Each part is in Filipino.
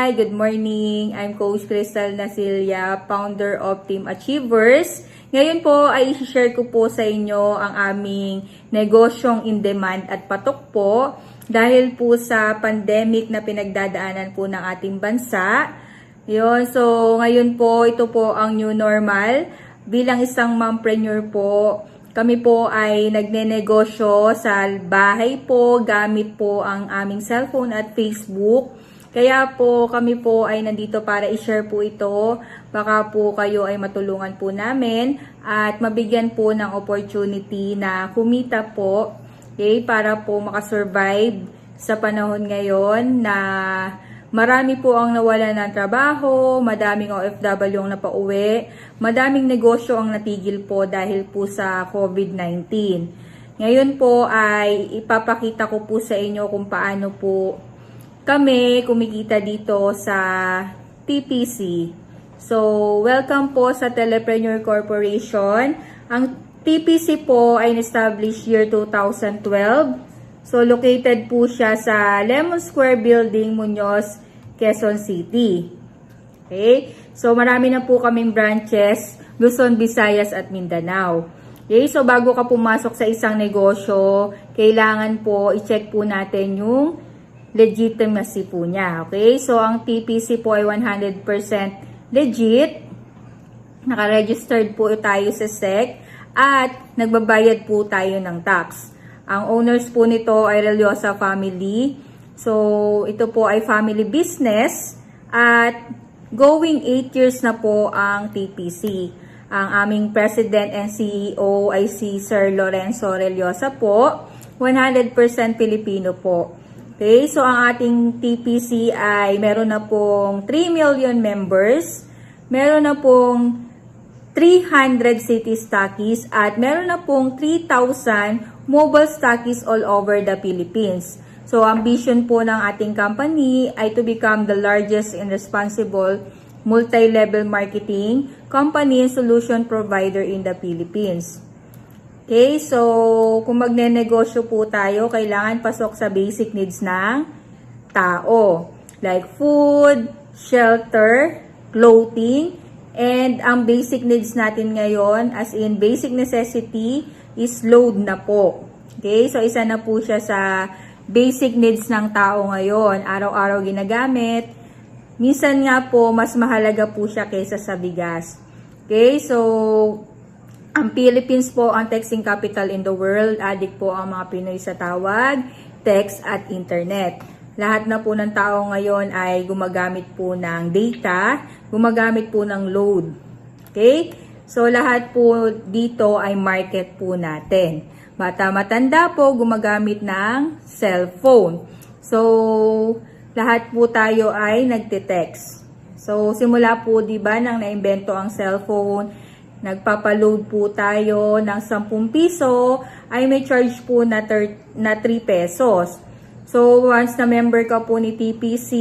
Hi, good morning. I'm Coach Crystal Nasilia, founder of Team Achievers. Ngayon po ay i-share ko po sa inyo ang aming negosyong in-demand at patok po dahil po sa pandemic na pinagdadaanan po ng ating bansa. Yun, so ngayon po ito po ang new normal. Bilang isang mompreneur po, kami po ay nagnenegosyo sa bahay po gamit po ang aming cellphone at Facebook. Kaya po kami po ay nandito para i-share po ito. Baka po kayo ay matulungan po namin at mabigyan po ng opportunity na kumita po, okay, para po makasurvive sa panahon ngayon na marami po ang nawalan ng trabaho, madaming OFW ang napauwi, madaming negosyo ang natigil po dahil po sa COVID-19. Ngayon po ay ipapakita ko po sa inyo kung paano po kami kumikita dito sa TPC. So, welcome po sa Telepreneur Corporation. Ang TPC po ay established year 2012. So, located po siya sa Lemon Square Building, Muñoz, Quezon City. Okay? So, marami na po kaming branches, Luzon, Visayas at Mindanao. Okay? So, bago ka pumasok sa isang negosyo, kailangan po i-check po natin yung legitimacy po niya. Okay? So, ang TPC po ay 100% legit. Naka-registered po tayo sa SEC at nagbabayad po tayo ng tax. Ang owners po nito ay Reliosa Family. So, ito po ay family business at going 8 years na po ang TPC. Ang aming President and CEO ay si Sir Lorenzo Reliosa po. 100% Pilipino po. Okay, so ang ating TPC ay meron na pong 3 million members, meron na pong 300 city stockies, at meron na pong 3,000 mobile stockies all over the Philippines. So, ambition po ng ating company ay to become the largest and responsible multi-level marketing company and solution provider in the Philippines. Okay, so kung magne-negosyo po tayo, kailangan pasok sa basic needs ng tao. Like food, shelter, clothing, and ang basic needs natin ngayon, as in basic necessity, is load na po. Okay, so isa na po siya sa basic needs ng tao ngayon. Araw-araw ginagamit. Minsan nga po, mas mahalaga po siya kaysa sa bigas. Okay, so ang Philippines po ang texting capital in the world. Addict po ang mga Pinoy sa tawag, text at internet. Lahat na po ng tao ngayon ay gumagamit po ng data, gumagamit po ng load. Okay? So lahat po dito ay market po natin. Bata matanda po gumagamit ng cellphone. So lahat po tayo ay nagte-text. So simula po 'di ba nang naimbento ang cellphone, nagpapaload po tayo ng 10 piso, ay may charge po na 3 pesos. So, once na member ka po ni TPC,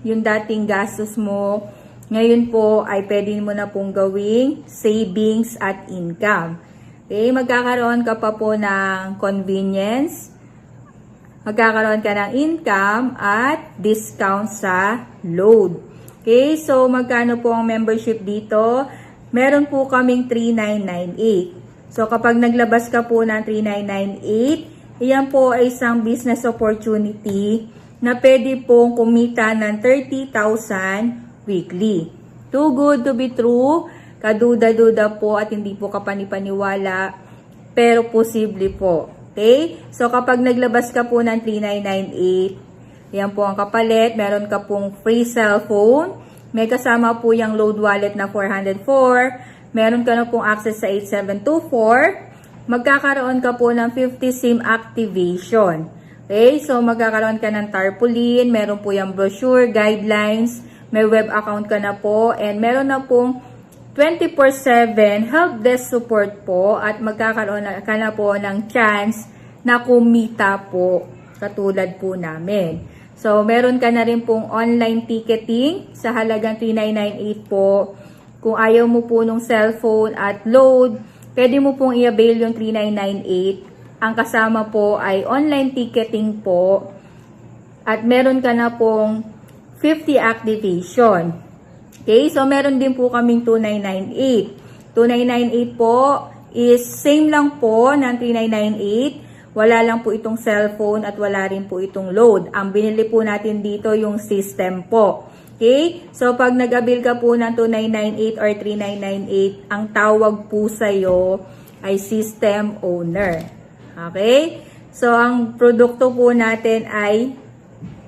yung dating gastos mo, ngayon po ay pwede mo na pong gawing savings at income. Okay, magkakaroon ka pa po ng convenience, magkakaroon ka ng income at discount sa load. Okay, so magkano po ang membership dito? Meron po kaming 3998. So, kapag naglabas ka po ng 3998, iyan po ay isang business opportunity na pwede pong kumita ng 30,000 weekly. Too good to be true. Kaduda-duda po at hindi po kapanipaniwala. Pero posible po. Okay? So, kapag naglabas ka po ng 3998, iyan po ang kapalit. Meron ka pong free cellphone. May kasama po yung load wallet na 404. Meron ka na pong access sa 8724. Magkakaroon ka po ng 50 SIM activation. Okay? So, magkakaroon ka ng tarpaulin. Meron po yung brochure, guidelines. May web account ka na po. And meron na pong 24/7 help desk support po. At magkakaroon ka na po ng chance na kumita po. Katulad po namin. So, meron ka na rin pong online ticketing sa halagang 3998 po. Kung ayaw mo po nung cellphone at load, pwede mo pong i-avail yung 3998. Ang kasama po ay online ticketing po. At meron ka na pong 50 activation. Okay, so meron din po kaming 2998. 2998 po is same lang po ng 3998. Wala lang po itong cellphone at wala rin po itong load. Ang binili po natin dito yung system po. Okay? So, pag nag-avail ka po ng 2998 or 3998, ang tawag po sa'yo ay system owner. Okay? So, ang produkto po natin ay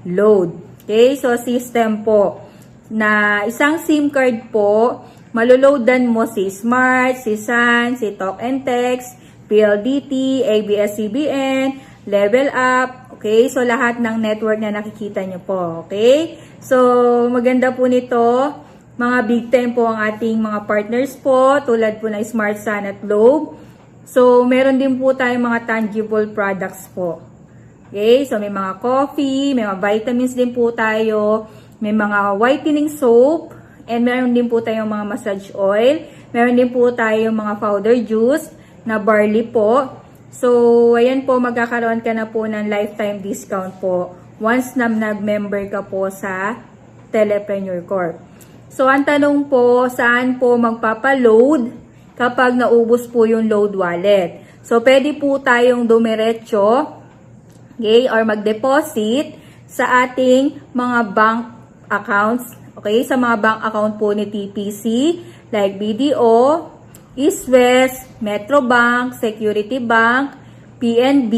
load. Okay? So, system po. Na isang SIM card po, maloloadan mo si Smart, si Sun, si Talk and Text, PLDT, ABS-CBN, Level Up. Okay? So, lahat ng network na nakikita nyo po. Okay? So, maganda po nito, mga big time po ang ating mga partners po, tulad po ng Smart Sun at Globe. So, meron din po tayong mga tangible products po. Okay, so may mga coffee, may mga vitamins din po tayo, may mga whitening soap, and meron din po tayong mga massage oil, meron din po tayong mga powder juice na barley po. So, ayan po, magkakaroon ka na po ng lifetime discount po once na nag-member ka po sa Telepreneur Corp. So, ang tanong po, saan po magpapaload kapag naubos po yung load wallet? So, pwede po tayong dumiretso, okay, or mag-deposit sa ating mga bank accounts, okay, sa mga bank account po ni TPC, like BDO, East West, Metrobank, Security Bank, PNB.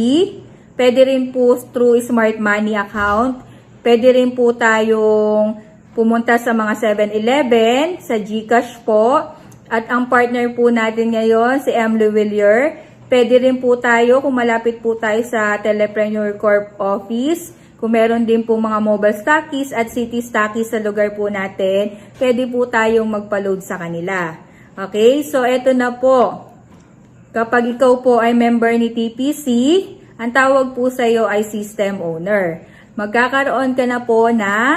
Pwede rin po through Smart Money account. Pwede rin po tayong pumunta sa mga 7-Eleven, sa GCash po. At ang partner po natin ngayon, si Emily Villier. Pwede rin po tayo, kung malapit po tayo sa Telepreneur Corp office, kung meron din po mga mobile stockies at city stockies sa lugar po natin, pwede po tayong magpa-load sa kanila. Okay, so eto na po. Kapag ikaw po ay member ni TPC, ang tawag po sa iyo ay system owner. Magkakaroon ka na po ng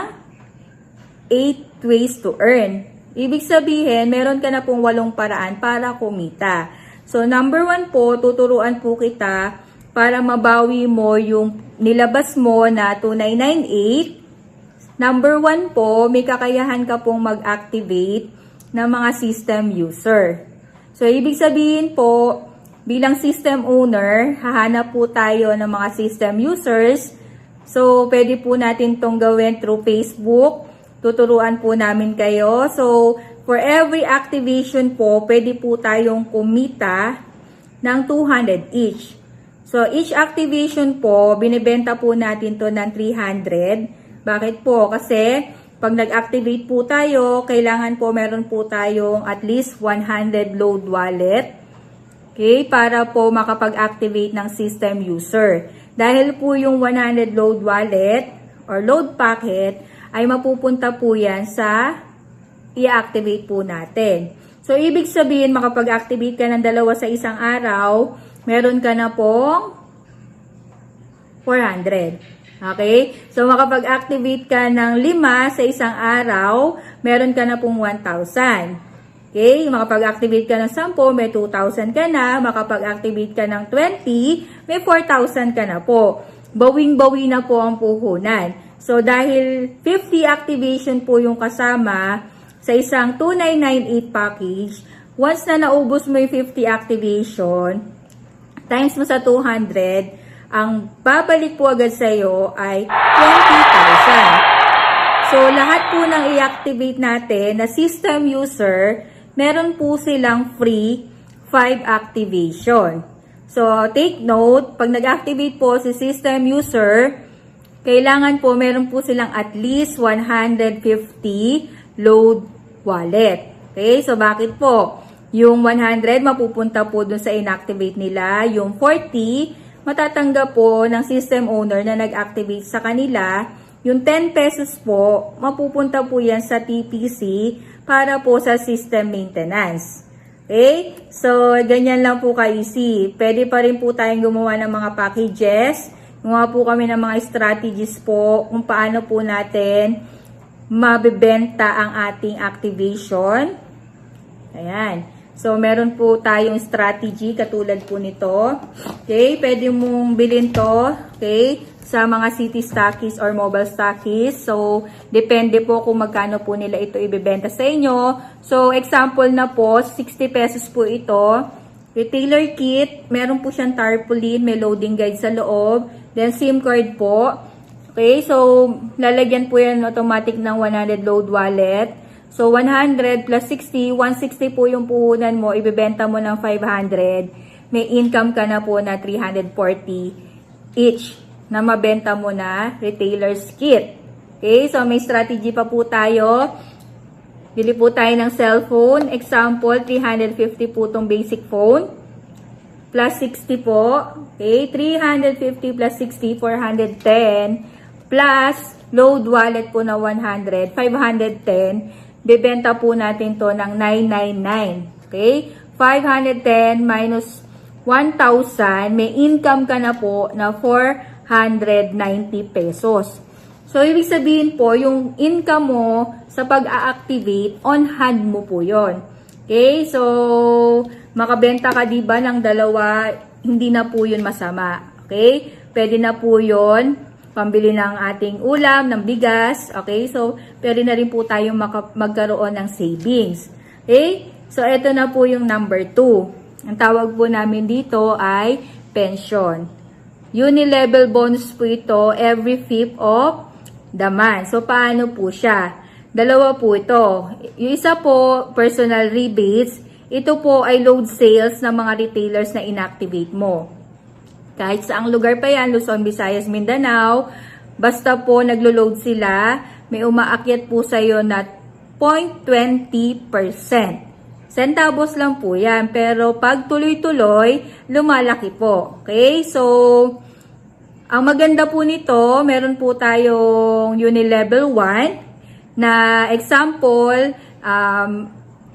8 ways to earn. Ibig sabihin, meron ka na pong 8 paraan para kumita. So, number 1 po, tuturuan po kita para mabawi mo yung nilabas mo na 2998. Number 1 po, may kakayahan ka pong mag-activate ng mga system user. So, ibig sabihin po, bilang system owner, hahanap po tayo ng mga system users. So, pwede po natin itong gawin through Facebook. Tuturuan po namin kayo. So, for every activation po, pwede po tayong kumita ng 200 each. So, each activation po, binibenta po natin to ng 300. Bakit po? Kasi, pag nag-activate po tayo, kailangan po meron po tayong at least 100 load wallet. Okay? Para po makapag-activate ng system user. Dahil po yung 100 load wallet or load packet ay mapupunta po yan sa i-activate po natin. So, ibig sabihin, makapag-activate ka ng 2 sa isang araw, meron ka na pong 400. Okay? So, makapag-activate ka ng 5 sa isang araw, meron ka na pong 1,000. Okay? Makapag-activate ka ng 10, may 2,000 ka na. Makapag-activate ka ng 20, may 4,000 ka na po. Bawing-bawi na po ang puhunan. So, dahil 50 activation po yung kasama sa isang 2998 package, once na naubos mo yung 50 activation, times mo sa 200, ang babalik po agad sa'yo ay 20,000. So, lahat po ng i-activate natin na system user, meron po silang free 5 activation. So, take note, pag nag-activate po si system user, kailangan po meron po silang at least 150 load wallet. Okay? So, bakit po? Yung 100, mapupunta po dun sa inactivate nila. Yung 40, matatanggap po ng system owner na nag-activate sa kanila. Yung 10 pesos po, mapupunta po yan sa TPC para po sa system maintenance. Okay? So, ganyan lang po ka-easy. Pwede pa rin po tayong gumawa ng mga packages. Gumawa po kami ng mga strategies po kung paano po natin mabibenta ang ating activation. Ayan. So, meron po tayong strategy katulad po nito. Okay, pwede mong bilhin to, okay, sa mga city stockists or mobile stockists. So, depende po kung magkano po nila ito ibebenta sa inyo. So, example na po, 60 pesos po ito. Retailer kit, meron po siyang tarpaulin, may loading guide sa loob. Then, SIM card po. Okay, so, lalagyan po yan automatic ng 100 load wallet. So, 100 plus 60, 160 po yung puhunan mo, ibebenta mo ng 500. May income ka na po na 340 each na mabenta mo na retailer's kit. Okay, so may strategy pa po tayo. Bili po tayo ng cellphone. Example, 350 po itong basic phone. Plus 60 po. Okay, 350 plus 60, 410. Plus, load wallet po na 100, 510. Bebenta po natin to ng 999. Okay? 510 minus 1,000, may income ka na po na 490 pesos. So, ibig sabihin po, yung income mo sa pag-a-activate, on hand mo po yon. Okay? So, makabenta ka diba ng dalawa, hindi na po yun masama. Okay? Pwede na po yun pambili ng ating ulam, ng bigas. Okay? So, pwede na rin po tayong magkaroon ng savings. Okay? So, ito na po yung number 2. Ang tawag po namin dito ay pension. Uni-level bonus po ito every 5th of the month. So, paano po siya? Dalawa po ito. Yung isa po, personal rebates. Ito po ay load sales ng mga retailers na inactivate mo. Kahit saang lugar pa yan, Luzon, Visayas, Mindanao, basta po naglo-load sila, may umaakyat po sa'yo na 0.20%. Centavos lang po yan, pero pag tuloy-tuloy, lumalaki po. Okay? So, ang maganda po nito, meron po tayong Unilevel 1 na example,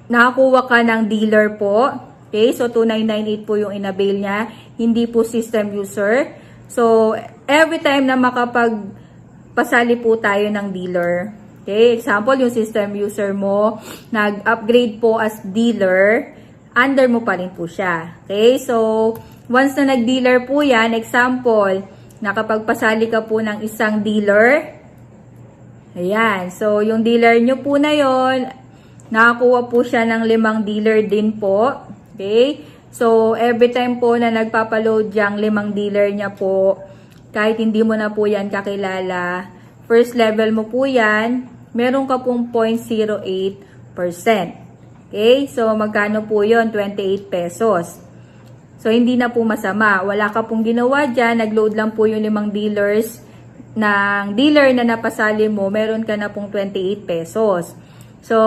nakakuha ka ng dealer po. Okay, so 2998 po yung inavail niya, hindi po system user. So, every time na makapagpasali po tayo ng dealer, okay, example, yung system user mo, nag-upgrade po as dealer, under mo pa rin po siya. Okay, so, once na nag-dealer po yan, example, nakapagpasali ka po ng isang dealer, ayan, so, yung dealer nyo po na yon, nakakuha po siya ng 5 dealer din po. Okay? So, every time po na nagpapaload yung 5 dealer niya po, kahit hindi mo na po yan kakilala, first level mo po yan, meron ka pong 0.08%. Okay? So, magkano po yon? 28 pesos. So, hindi na po masama. Wala ka pong ginawa dyan, nagload lang po yung 5 dealers ng dealer na napasali mo, meron ka na pong 28 pesos. So,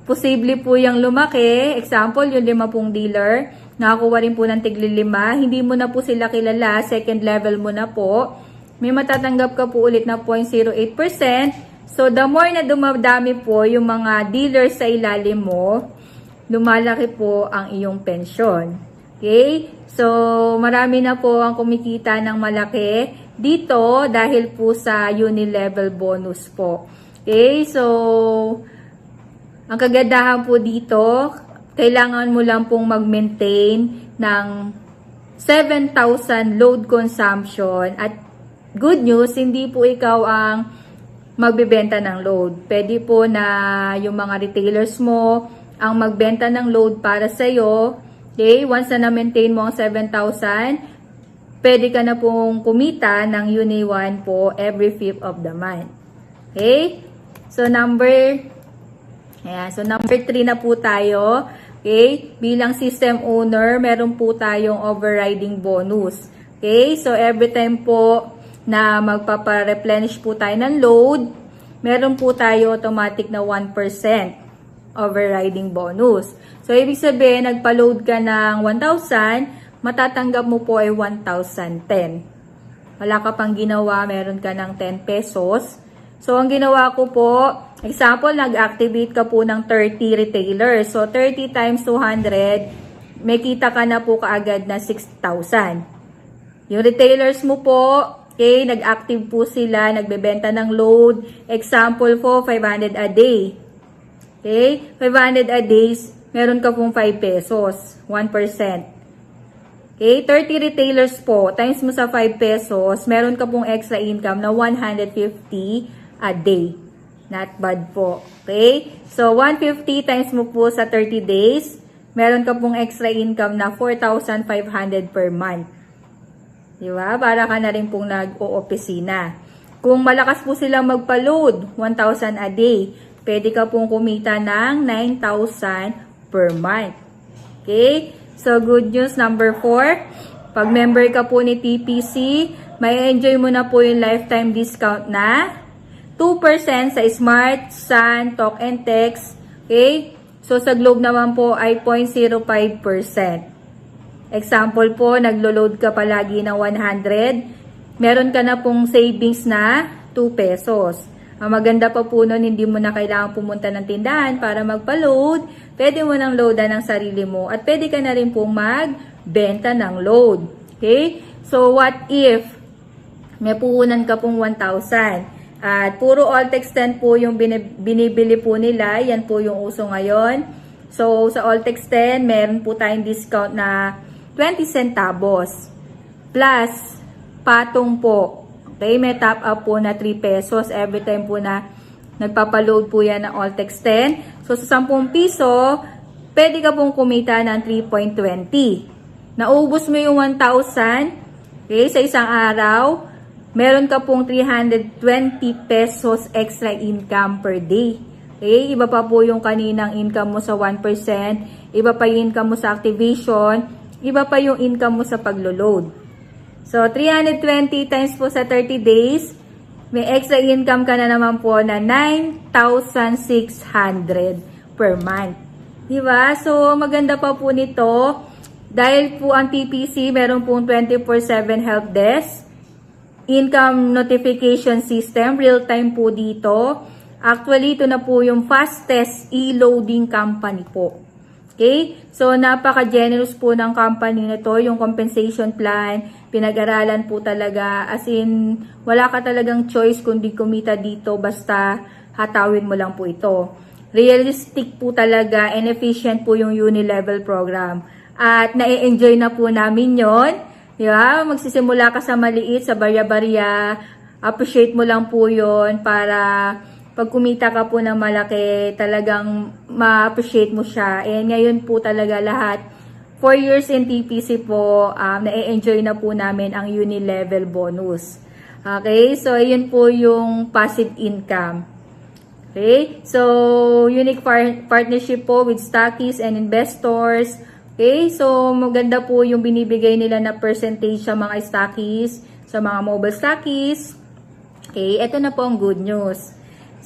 posible po yung lumaki. Example, yung 5 pong dealer, nakakuha rin po ng tigli 5. Hindi mo na po sila kilala, second level mo na po. May matatanggap ka po ulit na 0.08%. So, the more na dumadami po yung mga dealers sa ilalim mo, lumalaki po ang iyong pensyon. Okay? So, marami na po ang kumikita ng malaki dito dahil po sa uni-level bonus po. Okay? So, ang kagandahan po dito, kailangan mo lang pong mag-maintain ng 7,000 load consumption. At good news, hindi po ikaw ang magbebenta ng load. Pwede po na yung mga retailers mo ang magbenta ng load para sa'yo. Okay? Once na na-maintain mo ang 7,000, pwede ka na pong kumita ng Uni 1 po every 5th of the month. Okay? So, number 3 na po tayo. Okay? Bilang system owner, meron po tayong overriding bonus. Okay? So, every time po na magpapa-replenish po tayo ng load, meron po tayo automatic na 1% overriding bonus. So, ibig sabihin, nagpa-load ka ng 1,000, matatanggap mo po ay 1,010. Wala ka pang ginawa, meron ka ng 10 pesos. So, ang ginawa ko po, example, nag-activate ka po ng 30 retailers. So, 30 times 200, may kita ka na po kaagad na 6,000. Yung retailers mo po, okay, nag-active po sila, nagbebenta ng load. Example po, 500 a day. Okay, 500 a day, meron ka pong 5 pesos, 1%. Okay, 30 retailers po, times mo sa 5 pesos, meron ka pong extra income na 150 a day. Not bad po. Okay, so 150 times mo po sa 30 days, meron ka pong extra income na 4,500 per month. Diba? Para ka na rin pong nag-o-opisina. Kung malakas po silang magpa-load, 1,000 a day, pwede ka pong kumita ng 9,000 per month. Okay? So, good news number 4. Pag member ka po ni TPC, may enjoy mo na po yung lifetime discount na 2% sa Smart, Sun, Talk and Text. Okay? So, sa Globe naman po ay 0.05%. Example po, naglo-load ka palagi ng 100. Meron ka na pong savings na 2 pesos. Ang maganda pa po nun, hindi mo na kailangan pumunta ng tindahan para magpa-load. Pwede mo nang loadan ng sarili mo at pwede ka na rin pong magbenta ng load. Okay? So, what if may puhunan ka pong 1,000 at puro Altex 10 po yung binibili po nila. Yan po yung uso ngayon. So, sa Altex 10, meron po tayong discount na 20 centavos. Plus, patong po. Okay, may top up po na 3 pesos every time po na nagpapaload po yan ng Altex 10. So, sa 10 piso, pwede ka pong kumita ng 3.20. Naubos mo yung 1,000, okay, sa isang araw, meron ka pong 320 pesos extra income per day. Okay, iba pa po yung kaninang income mo sa 1%, iba pa yung income mo sa activation, iba pa yung income mo sa paglo-load. So, 320 times po sa 30 days, may extra income ka na naman po na 9,600 per month. Diba? So, maganda pa po nito. Dahil po ang TPC, meron pong 24/7 help desk, income notification system, real-time po dito. Actually, ito na po yung fastest e-loading company po. Okay? So, napaka-generous po ng company nito, yung compensation plan, pinag-aralan po talaga, as in, wala ka talagang choice kundi kumita dito, basta hatawin mo lang po ito. Realistic po talaga and efficient po yung uni-level program. At na-enjoy na po namin yon. Diba? Magsisimula ka sa maliit, sa barya-barya, appreciate mo lang po yon para pag kumita ka po ng malaki, talagang ma-appreciate mo siya. And ngayon po talaga lahat, 4 years in TPC po, na-enjoy na po namin ang uni-level bonus. Okay, so yun po yung passive income. Okay, so unique partnership po with stockists and investors. Okay, so maganda po yung binibigay nila na percentage sa mga stockists, sa mga mobile stockists. Okay, ito na po ang good news.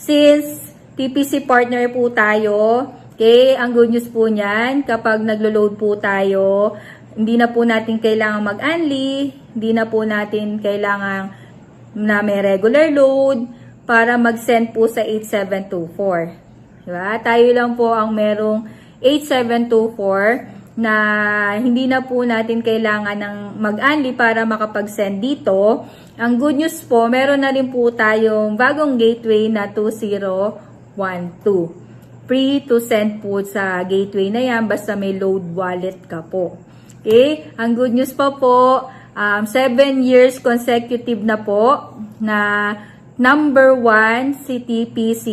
Since TPC partner po tayo, okay, ang good news po niyan, kapag naglo-load po tayo, hindi na po natin kailangan mag-unli, hindi na po natin kailangan na may regular load para mag-send po sa 8724. Diba? Tayo lang po ang merong 8724 na hindi na po natin kailangan ng mag-unli para makapag-send dito. Ang good news po, meron na rin po tayong bagong gateway na 2012. Free to send po sa gateway na yan basta may load wallet ka po. Okay? Ang good news po, 7 years consecutive na po na number 1 si TPC,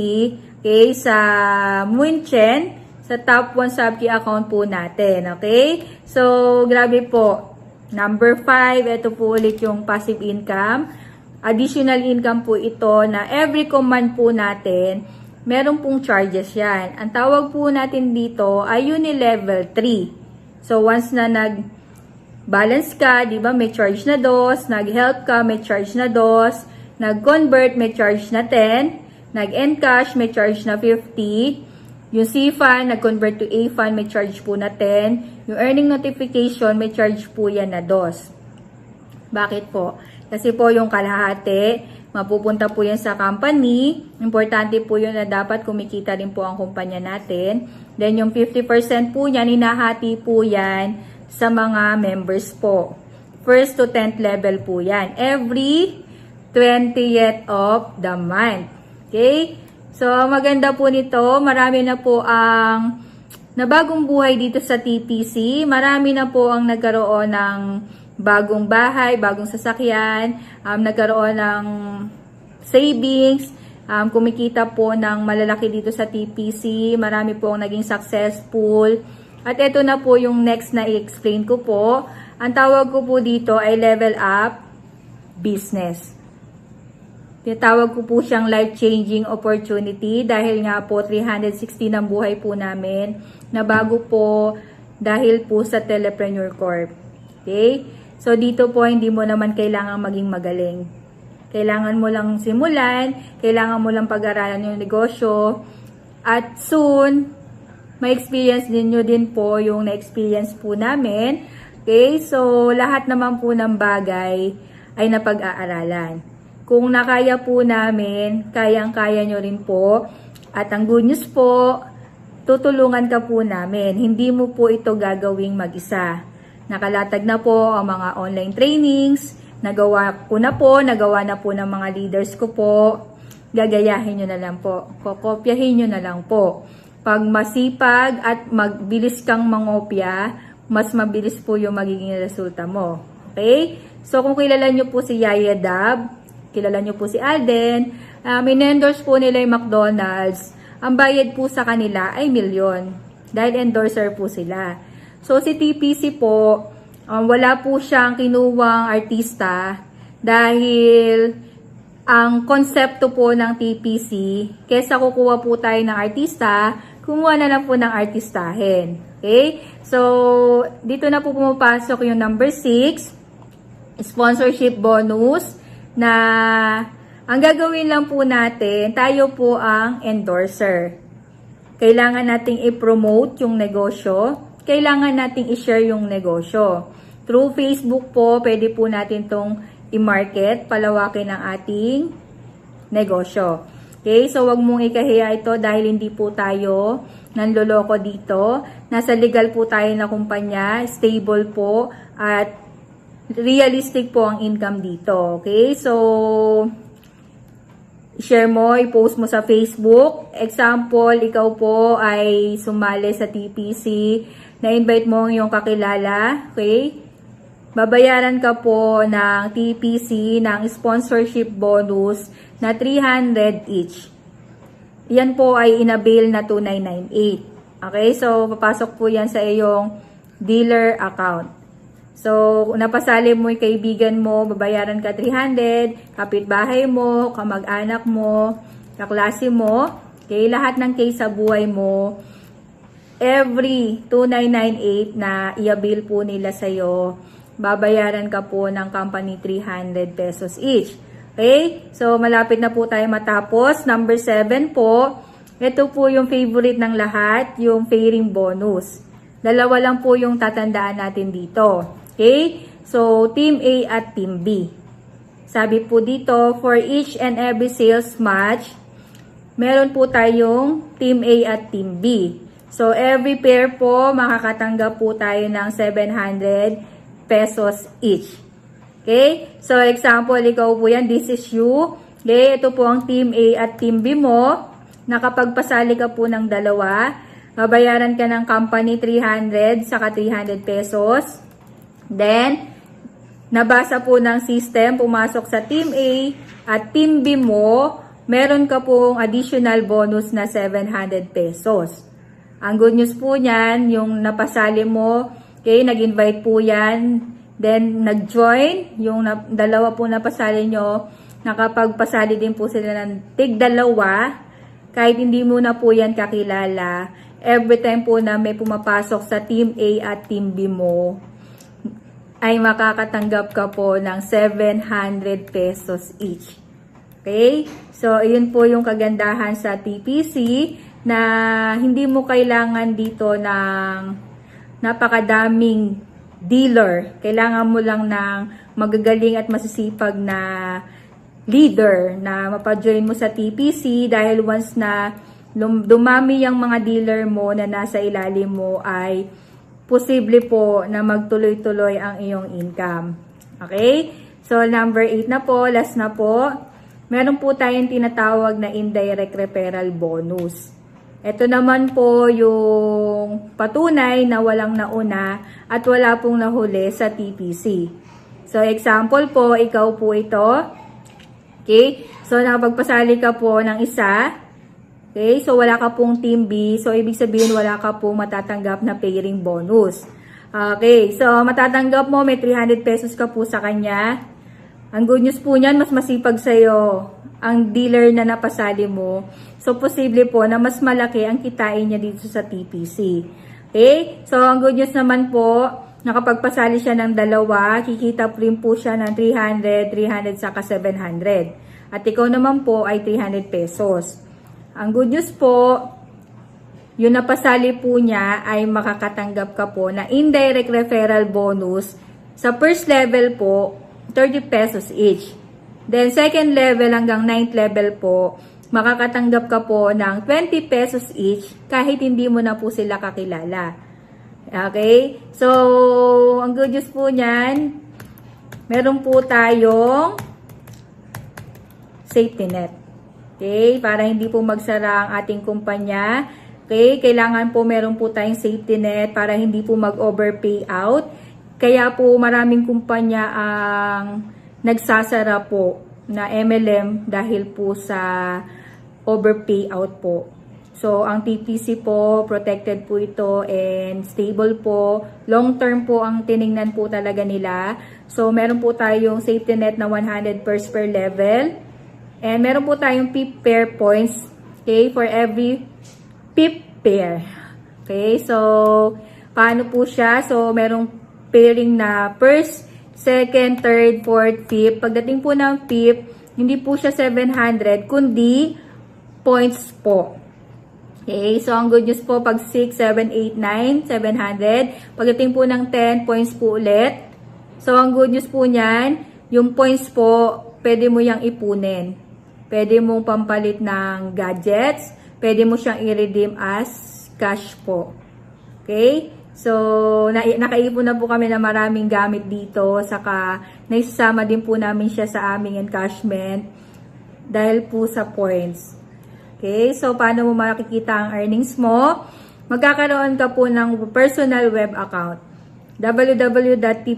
okay, sa Munchen, sa top 1 subkey account po natin. Okay? So, grabe po. Number 5, ito po ulit yung passive income. Additional income po ito na every command po natin, meron pong charges yan. Ang tawag po natin dito ay uni-level 3. So, once na nag-balance ka, di ba, may charge na DOS. Nag-help ka, may charge na DOS. Nag-convert, may charge na 10. Nag-encash, may charge na 50. Yung C-Fan, nag-convert to A-Fan, may charge po na 10. Yung earning notification, may charge po yan na DOS. Bakit po? Kasi po yung kalahati, mapupunta po yan sa company. Importante po yun na dapat kumikita rin po ang kumpanya natin. Then yung 50% po yan, hinahati po yan sa mga members po. First to 10th level po yan. Every 20th of the month. Okay? So, maganda po nito. Marami na po ang na bagong buhay dito sa TPC. Marami na po ang nagkaroon ng bagong bahay, bagong sasakyan, nagkaroon ng savings, kumikita po ng malalaki dito sa TPC. Marami po ang naging successful. At ito na po yung next na i-explain ko po. Ang tawag ko po dito ay level up business. Tinatawag ko po siyang life-changing opportunity dahil nga po 360 ng buhay po namin na bago po dahil po sa Telepreneur Corp. Okay? So dito po hindi mo naman kailangan maging magaling. Kailangan mo lang simulan, kailangan mo lang pag-aralan yung negosyo, at soon, may experience ninyo din po yung na-experience po namin. Okay? So lahat naman po ng bagay ay napag-aaralan. Kung nakaya po namin, kayang-kaya nyo rin po. At ang good news po, tutulungan ka po namin. Hindi mo po ito gagawing mag-isa. Nakalatag na po ang mga online trainings. Nagawa na po ng mga leaders ko po. Gagayahin nyo na lang po. Kokopyahin nyo na lang po. Pag masipag at magbilis kang mangopya, mas mabilis po yung magiging resulta mo. Okay? So kung kilala nyo po si Yaya Dab, kilala nyo po si Alden, in-endorse po nila yung McDonald's, ang bayad po sa kanila ay milyon. Dahil endorser po sila. So si TPC po, wala po siyang kinuwang artista dahil ang konsepto po ng TPC, kesa kukuha po tayo ng artista, kumuha na lang po ng artistahin. Okay? So, dito na po pumapasok yung number 6, sponsorship bonus, na ang gagawin lang po natin, tayo po ang endorser. Kailangan nating i-promote yung negosyo, kailangan nating i-share yung negosyo. Through Facebook po, pwede po natin tong i-market, palawakin ang ating negosyo. Okay, so wag mong ikahiya ito dahil hindi po tayo nanloloko dito. Nasa legal po tayo na kumpanya, stable po, at realistic po ang income dito. Okay, so share mo, i-post mo sa Facebook. Example, ikaw po ay sumali sa TPC, na-invite mo yung kakilala. Okay, babayaran ka po ng TPC ng sponsorship bonus na 300 each. Yan po ay inabail na 2998. Okay, so papasok po yan sa iyong dealer account. So, napasali mo yung kaibigan mo, babayaran ka 300, kapitbahay mo, kamag-anak mo, kaklase mo, okay, lahat ng case sa buhay mo, every 2998 na i-avail po nila sa'yo, babayaran ka po ng company 300 pesos each. Okay? So, malapit na po tayo matapos. Number 7 po, ito po yung favorite ng lahat, yung pairing bonus. Dalawa lang po yung tatandaan natin dito. Okay? So, Team A at Team B. Sabi po dito, for each and every sales match, meron po tayong Team A at Team B. So, every pair po, makakatanggap po tayo ng 700 pesos each. Okay? So, example, ikaw po yan, this is you. Okay? Ito po ang Team A at Team B mo. Nakapagpasali ka po ng dalawa, babayaran ka ng company 300 saka 300 pesos. Then, nabasa po ng system, pumasok sa Team A at Team B mo, meron ka pong additional bonus na 700 pesos. Ang good news po niyan, yung napasali mo, okay, nag-invite po yan, then nag-join, yung dalawa po napasali nyo, nakapagpasali din po sila ng tig-dalawa, kahit hindi mo na po yan kakilala, every time po na may pumapasok sa Team A at Team B mo, ay makakatanggap ka po ng 700 pesos each. Okay? So, yun po yung kagandahan sa TPC na hindi mo kailangan dito ng napakadaming dealer. Kailangan mo lang ng magagaling at masisipag na leader na mapajoin mo sa TPC dahil once na dumami yung mga dealer mo na nasa ilalim mo ay posible po na magtuloy-tuloy ang iyong income. Okay? So, number 8 na po, last na po. Meron po tayong tinatawag na indirect referral bonus. Ito naman po yung patunay na walang nauna at wala pong nahuli sa TPC. So, example po, ikaw po ito. Okay? So, nakapagpasali ka po ng isa. Okay? So, wala ka pong team B. So, ibig sabihin, wala ka pong matatanggap na pairing bonus. Okay? So, matatanggap mo, may 300 pesos ka po sa kanya. Ang good news po niyan, mas masipag sa'yo ang dealer na napasali mo. So, posible po na mas malaki ang kitain niya dito sa TPC. Okay? So, ang good news naman po, nakapagpasali siya ng dalawa, kikita rin po siya ng 300, 300 saka 700. At ikaw naman po ay 300 pesos. Ang good news po, yung napasali po niya ay makakatanggap ka po na indirect referral bonus sa first level po, 30 pesos each. Then, second level hanggang 9th level po, makakatanggap ka po ng 20 pesos each kahit hindi mo na po sila kakilala. Okay? So, ang good news po niyan, meron po tayong safety net. Okay? Para hindi po magsara ang ating kumpanya. Okay? Kailangan po meron po tayong safety net para hindi po mag-overpay out. Kaya po maraming kumpanya ang nagsasara po na MLM dahil po sa overpay out po. So, ang TPC po, protected po ito and stable po. Long term po ang tiningnan po talaga nila. So, meron po tayong safety net na 100 pairs per level. And meron po tayong PIP pair points, okay, for every PIP pair. Okay, so, paano po siya? So, merong pairing na first, second, third, fourth, fifth. Pagdating po ng fifth, hindi po siya 700, kundi points po. Okay, so ang good news po, pag 6, 7, 8, 9, 700. Pagdating po ng 10, points po ulit. So, ang good news po niyan, yung points po, pwede mo yang ipunin. Pwede mong pampalit ng gadgets. Pwede mo siyang i-redeem as cash po. Okay? So, nakaipon na po kami na maraming gamit dito. Saka, naisasama din po namin siya sa aming encashment dahil po sa points. Okay, so paano mo makikita ang earnings mo? Magkakaroon ka po ng personal web account. www.tpcph.com.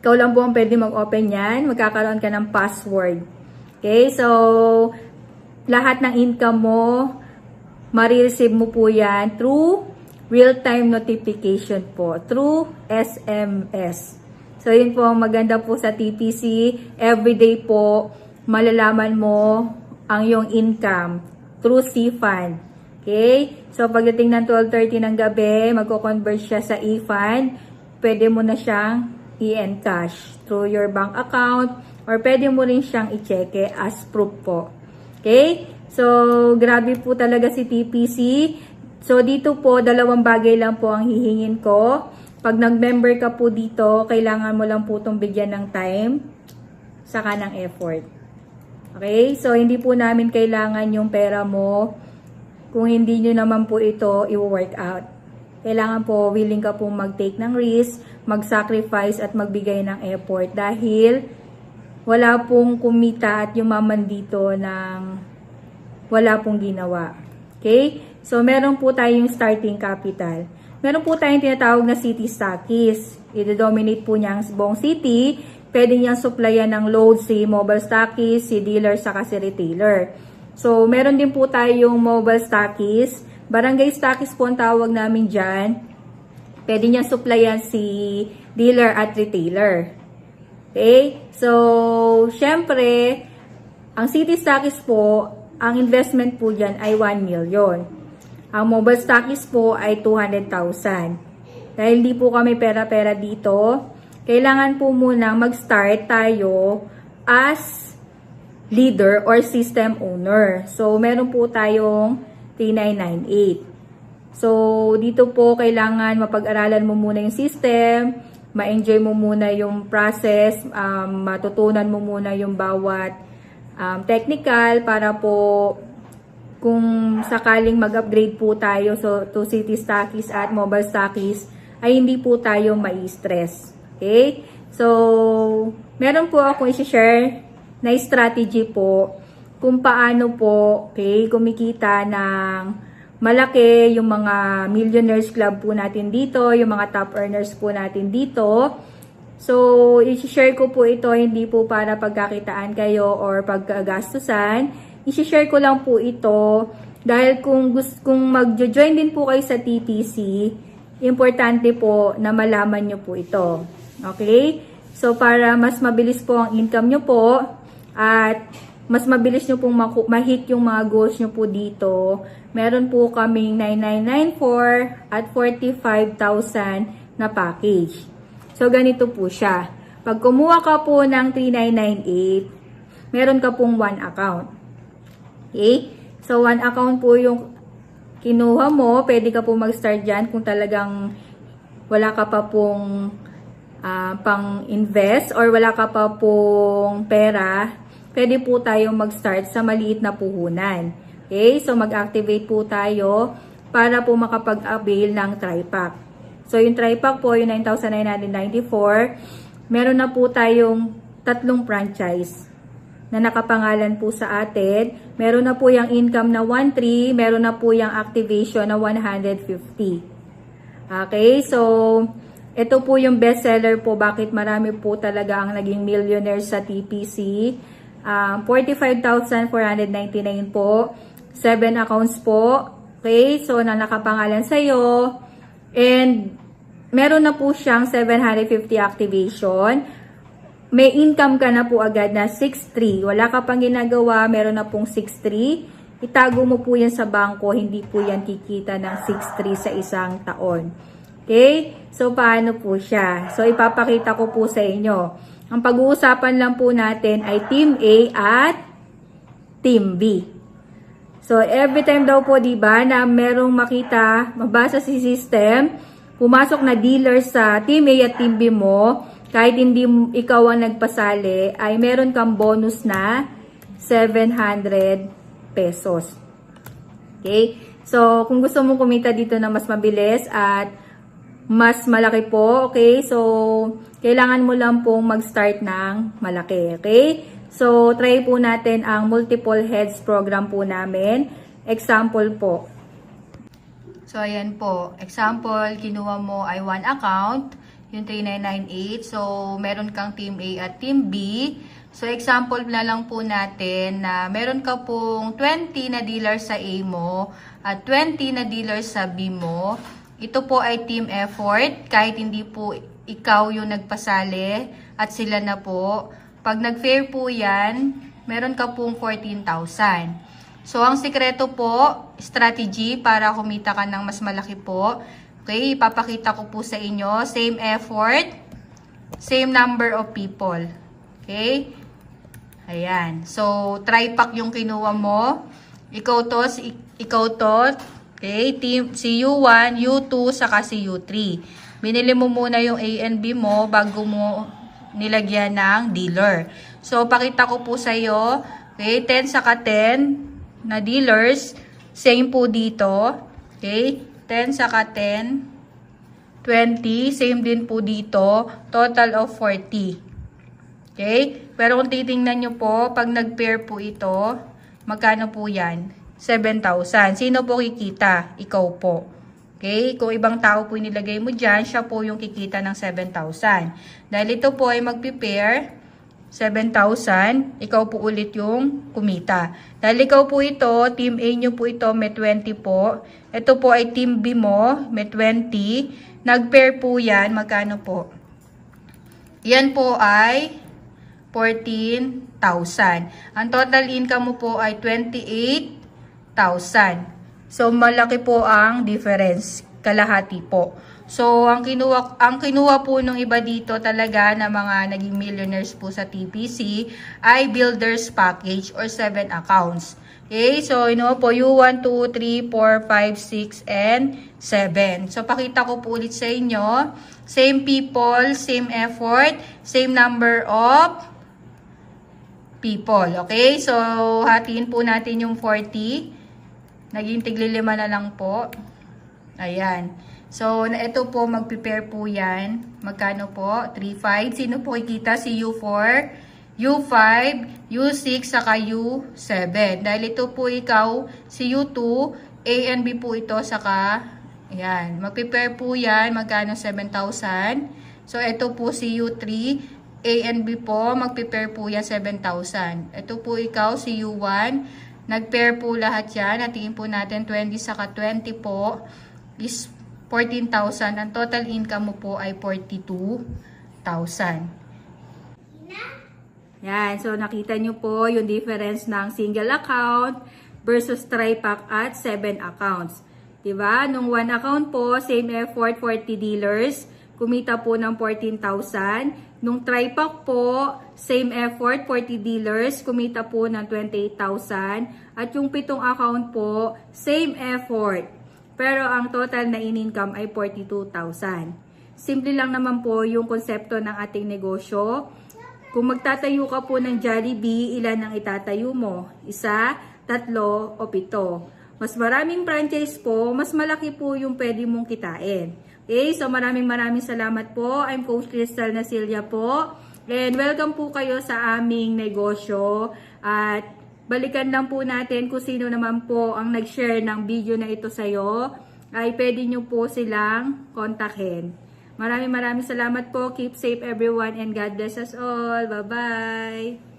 Ikaw lang po ang pwede mag-open yan. Magkakaroon ka ng password. Okay, so lahat ng income mo, marireceive mo po yan through real-time notification po, through SMS. So yun po ang maganda po sa TPC. Everyday po, malalaman mo ang iyong income through C-Fund. Okay? So, pagdating ng 12:30 ng gabi, magko-convert siya sa E-Fund. Pwede mo na siyang i-encash through your bank account or pwede mo rin siyang i-cheque as proof po. Okay? So, grabe po talaga si TPC. So, dito po, dalawang bagay lang po ang hihingin ko. Pag nag-member ka po dito, kailangan mo lang po itong bigyan ng time saka ng effort. Okay? So, hindi po namin kailangan yung pera mo kung hindi nyo naman po ito i-work out. Kailangan po, willing ka po mag-take ng risk, mag-sacrifice at magbigay ng effort dahil wala pong kumita at yumaman dito ng wala pong ginawa. Okay? So, meron po tayong starting capital. Meron po tayong tinatawag na city stockies. I-dominate po niya ang buong city. Pwede niyang supplyan ng load si mobile stockies, si dealer, saka si retailer. So, meron din po tayong mobile stockies. Barangay stockies po ang tawag namin dyan. Pwede niyang supplyan si dealer at retailer. Okay? So, syempre, ang city stockies po, ang investment po dyan ay 1 million. Ang mobile stockies po ay 200,000. Dahil hindi po kami pera-pera dito, kailangan po muna mag-start tayo as leader or system owner. So, meron po tayong 3998. So, dito po kailangan mapag-aralan mo muna yung system, ma-enjoy mo muna yung process, matutunan mo muna yung bawat technical para po kung sakaling mag-upgrade po tayo to city stockies at mobile stockies ay hindi po tayo mai-stress. Okay? So, meron po akong i-share na strategy po kung paano po, okay, kumikita ng malaki yung mga millionaires club po natin dito, yung mga top earners po natin dito. So, i-share ko po ito, hindi po para pagkakitaan kayo or pagkagastusan. I-share ko lang po ito dahil kung mag-join din po kayo sa TTC, importante po na malaman nyo po ito. Okay? So, para mas mabilis po ang income nyo po at mas mabilis nyo pong ma-hit yung mga goals nyo po dito, meron po kaming 9994 at 45,000 na package. So, ganito po siya. Pag kumuha ka po ng 3998, meron ka pong 1 account. Okay? So, 1 account po yung kinuha mo. Pwede ka po mag-start dyan kung talagang wala ka pa pong pang-invest or wala ka pa pong pera. Pwede po tayong mag-start sa maliit na puhunan. Okay? So, mag-activate po tayo para po makapag-avail ng tri-pack. So, yung tri-pack po, yung 9,994, meron na po tayong 3 franchise na nakapangalan po sa atin. Meron na po yung income na 1,300, meron na po yung activation na 150. Okay? So, ito po yung bestseller po. Bakit marami po talaga ang naging millionaire sa TPC. 45,499 po. 7 accounts po. Okay? So, na nakapangalan sa'yo. And, meron na po siyang 750 activation. May income ka na po agad na 6,300. Wala ka pang ginagawa. Meron na pong 6,300. Itago mo po yan sa bangko. Hindi po yan kikita ng 6,300 sa isang taon. Okay? So, paano po siya? So, ipapakita ko po sa inyo. Ang pag-uusapan lang po natin ay Team A at Team B. So, every time daw po, diba, na merong makita, mabasa si system, pumasok na dealer sa Team A at Team B mo, kahit hindi ikaw ang nagpasali, ay meron kang bonus na 700 pesos. Okay? So, kung gusto mong kumita dito na mas mabilis at mas malaki po, okay? So, kailangan mo lang pong mag-start ng malaki, okay? So, try po natin ang multiple heads program po namin. Example po. So, ayan po. Example, kinuha mo ay 1 account, yung 3998. So, meron kang Team A at Team B. So, example na lang po natin na meron ka pong 20 na dealer sa A mo at 20 na dealer sa B mo. Ito po ay team effort, kahit hindi po ikaw yung nagpasali at sila na po. Pag nag-fair po yan, meron ka pong 14,000. So, ang sikreto po, strategy para kumita ka ng mas malaki po. Okay, ipapakita ko po sa inyo. Same effort, same number of people. Okay? Ayan. So, tri-pack yung kinuha mo. Ikaw to, ikaw to. Okay, si U1, U2, saka si U3. Binili mo muna yung A and B mo bago mo nilagyan ng dealer. So, pakita ko po sa iyo, okay, 10 saka 10 na dealers. Same po dito. Okay, 10 saka 10, 20. Same din po dito. Total of 40. Okay, pero kung titingnan nyo po, pag nag-pair po ito, magkano po yan? 7,000. Sino po kikita? Ikaw po. Okay? Kung ibang tao po nilagay mo dyan, siya po yung kikita ng 7,000. Dahil ito po ay magpipair, 7,000, ikaw po ulit yung kumita. Dahil ikaw po ito, Team A nyo po ito, may 20 po. Ito po ay Team B mo, may 20. Nag-pair po yan, magkano po? Yan po ay 14,000. Ang total income mo po ay 28,000. So, malaki po ang difference. Kalahati po. So, ang kinuha po nung iba dito talaga na mga naging millionaires po sa TPC ay builders package or 7 accounts. Okay, so inuha po U1, 2, 3, 4, 5, 6, and 7. So, pakita ko po ulit sa inyo. Same people, same effort, same number of people. Okay, so hatiin po natin yung 40. Naging tigli-5 na lang po. Ayan. So, ito po, mag-prepare po yan. Magkano po? 3,500. Sino po kikita? Si U4. U5, U6, saka U7. Dahil ito po ikaw, si U2, A and B po ito, saka, ayan, mag-prepare po yan, magkano 7,000. So, ito po si U3, A and B po, mag-prepare po yan 7,000. Ito po ikaw, si U1, nag-pair po lahat yan. Natingin po natin 20 saka 20 po is 14,000. Ang total income mo po ay 42,000. Yan. So, nakita nyo po yung difference ng single account versus tri-pack at 7 accounts. Diba? Nung 1 account po, same effort, 40 dealers. Kumita po ng 14,000. Nung tri-pack po, same effort, 40 dealers. Kumita po ng 28,000. At yung 7 account po, same effort. Pero ang total na in-income ay 42,000. Simple lang naman po yung konsepto ng ating negosyo. Kung magtatayo ka po ng Jollibee, ilan ang itatayo mo? 1, 3, o 7. Mas maraming franchise po, mas malaki po yung pwede mong kitain. Okay, so maraming salamat po. I'm Coach Crystal Nasilia po. And welcome po kayo sa aming negosyo. At balikan lang po natin kung sino naman po ang nag-share ng video na ito sa'yo. Ay pwede nyo po silang kontakin. Maraming salamat po. Keep safe everyone and God bless us all. Bye-bye!